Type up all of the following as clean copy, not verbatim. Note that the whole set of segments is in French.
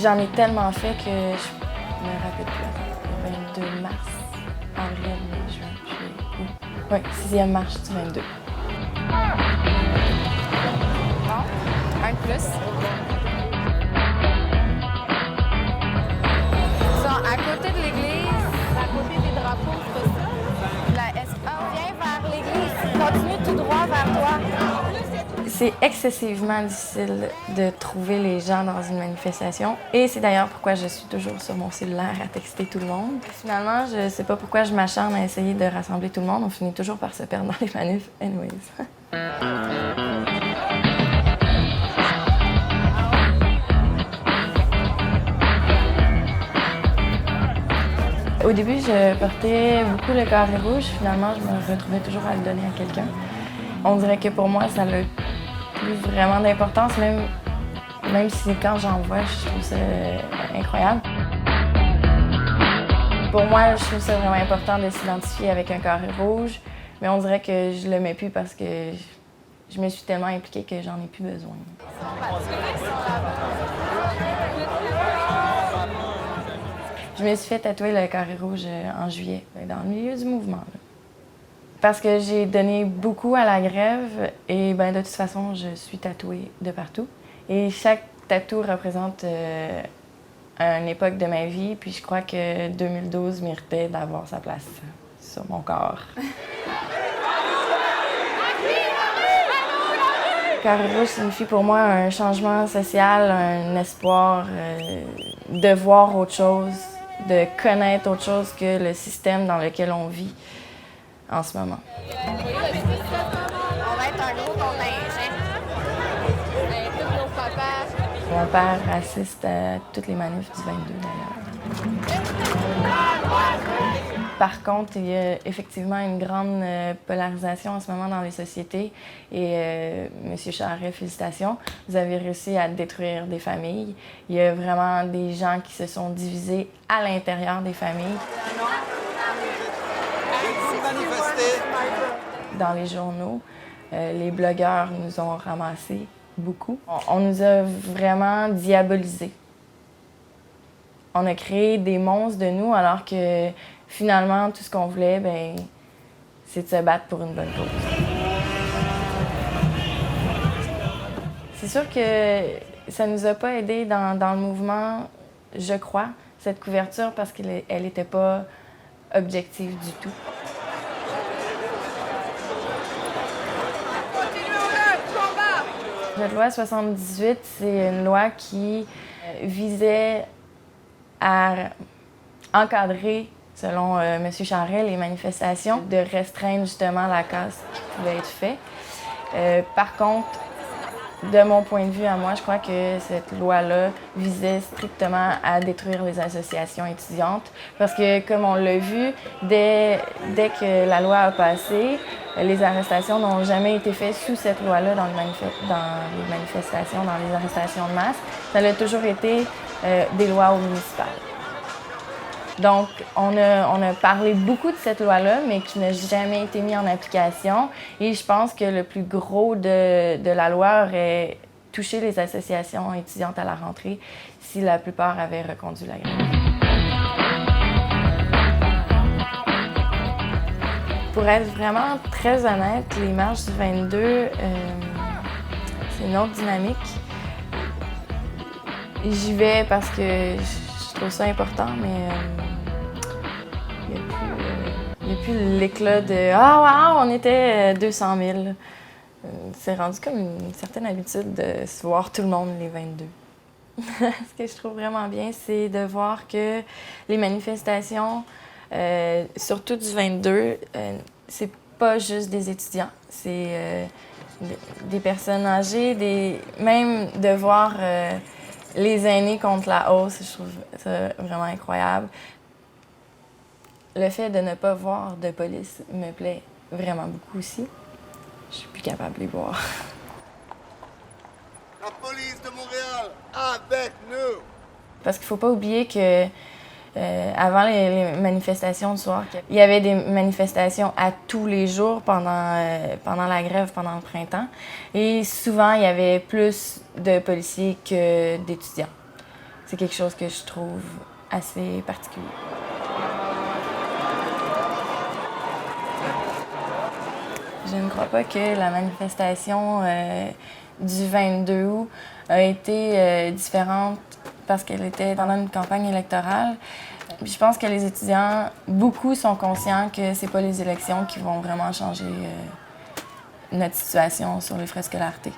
J'en ai tellement fait que je me rappelle plus. Le 22 mars, avril, mai, juin, juillet, août. Oui, 6e marche du 22. Bon, un de plus. Ils sont à côté de l'église, à côté des drapeaux, c'est ça? Viens vers l'église, continue tout droit vers toi. C'est excessivement difficile de trouver les gens dans une manifestation et c'est d'ailleurs pourquoi je suis toujours sur mon cellulaire à texter tout le monde. Finalement, je sais pas pourquoi je m'acharne à essayer de rassembler tout le monde. On finit toujours par se perdre dans les manifs anyways. Au début, je portais beaucoup le carré rouge. Finalement, je me retrouvais toujours à le donner à quelqu'un. On dirait que pour moi, ça n'a plus vraiment d'importance, même si quand j'en vois, je trouve ça incroyable. Pour moi, je trouve ça vraiment important de s'identifier avec un carré rouge, mais on dirait que je le mets plus parce que je me suis tellement impliquée que j'en ai plus besoin. Je me suis fait tatouer le carré rouge en juillet, dans le milieu du mouvement. Là. Parce que j'ai donné beaucoup à la grève et de toute façon, je suis tatouée de partout. Et chaque tatou représente une époque de ma vie, puis je crois que 2012 méritait d'avoir sa place sur mon corps. Carré rouge signifie pour moi un changement social, un espoir de voir autre chose, de connaître autre chose que le système dans lequel on vit en ce moment. On va être un gros contingent. Tous nos papas. Mon père assiste à toutes les manifs du 22 d'ailleurs. Par contre, il y a effectivement une grande polarisation en ce moment dans les sociétés. Et M. Charest, félicitations, vous avez réussi à détruire des familles. Il y a vraiment des gens qui se sont divisés à l'intérieur des familles. Dans les journaux, les blogueurs nous ont ramassés beaucoup. On nous a vraiment diabolisés. On a créé des monstres de nous alors que finalement, tout ce qu'on voulait, c'est de se battre pour une bonne cause. C'est sûr que ça ne nous a pas aidés dans le mouvement, je crois, cette couverture, parce qu'elle n'était pas objective du tout. La loi 78, c'est une loi qui visait à encadrer, selon M. Charest, les manifestations, de restreindre justement la casse qui pouvait être faite. Par contre, de mon point de vue à moi, je crois que cette loi-là visait strictement à détruire les associations étudiantes parce que, comme on l'a vu, dès que la loi a passé, les arrestations n'ont jamais été faites sous cette loi-là dans les manifestations, dans les arrestations de masse. Ça a toujours été des lois municipales. Donc, on a parlé beaucoup de cette loi-là, mais qui n'a jamais été mise en application. Et je pense que le plus gros de la loi aurait touché les associations étudiantes à la rentrée si la plupart avaient reconduit la grève. Pour être vraiment très honnête, les marches du 22, c'est une autre dynamique. J'y vais parce que je trouve ça important, mais il n'y a plus l'éclat de « Ah, wow, on était 200 000 ». C'est rendu comme une certaine habitude de se voir tout le monde les 22. Ce que je trouve vraiment bien, c'est de voir que les manifestations, surtout du 22, c'est pas juste des étudiants, c'est des personnes âgées, même de voir les aînés contre la hausse, je trouve ça vraiment incroyable. Le fait de ne pas voir de police me plaît vraiment beaucoup aussi. Je suis plus capable de les voir. La police de Montréal, avec nous! Parce qu'il faut pas oublier que avant les manifestations du soir, il y avait des manifestations à tous les jours pendant la grève, pendant le printemps. Et souvent, il y avait plus de policiers que d'étudiants. c'est quelque chose que je trouve assez particulier. Je ne crois pas que la manifestation du 22 août a été différente parce qu'elle était pendant une campagne électorale. Puis je pense que les étudiants, beaucoup sont conscients que c'est pas les élections qui vont vraiment changer notre situation sur les frais de scolarité.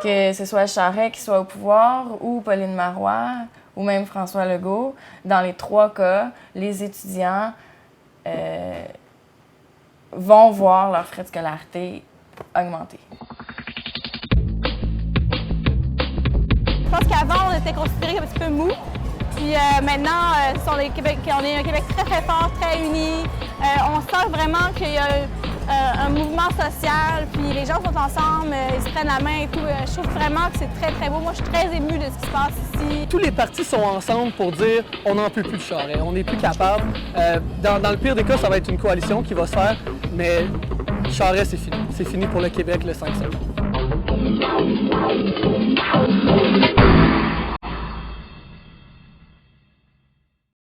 Que ce soit Charest qui soit au pouvoir ou Pauline Marois ou même François Legault, dans les trois cas, les étudiants vont voir leurs frais de scolarité augmenter. Je pense qu'avant, on était considérés un petit peu mou. Puis maintenant, on est un Québec très, très fort, très uni. On sent vraiment qu'il y a un mouvement social, puis les gens sont ensemble, ils se prennent la main et tout. Je trouve vraiment que c'est très, très beau. Moi, je suis très émue de ce qui se passe ici. Tous les partis sont ensemble pour dire on n'en peut plus de Charest, on n'est plus capable. Dans le pire des cas, ça va être une coalition qui va se faire, mais Charest, c'est fini. C'est fini pour le Québec le 5 septembre.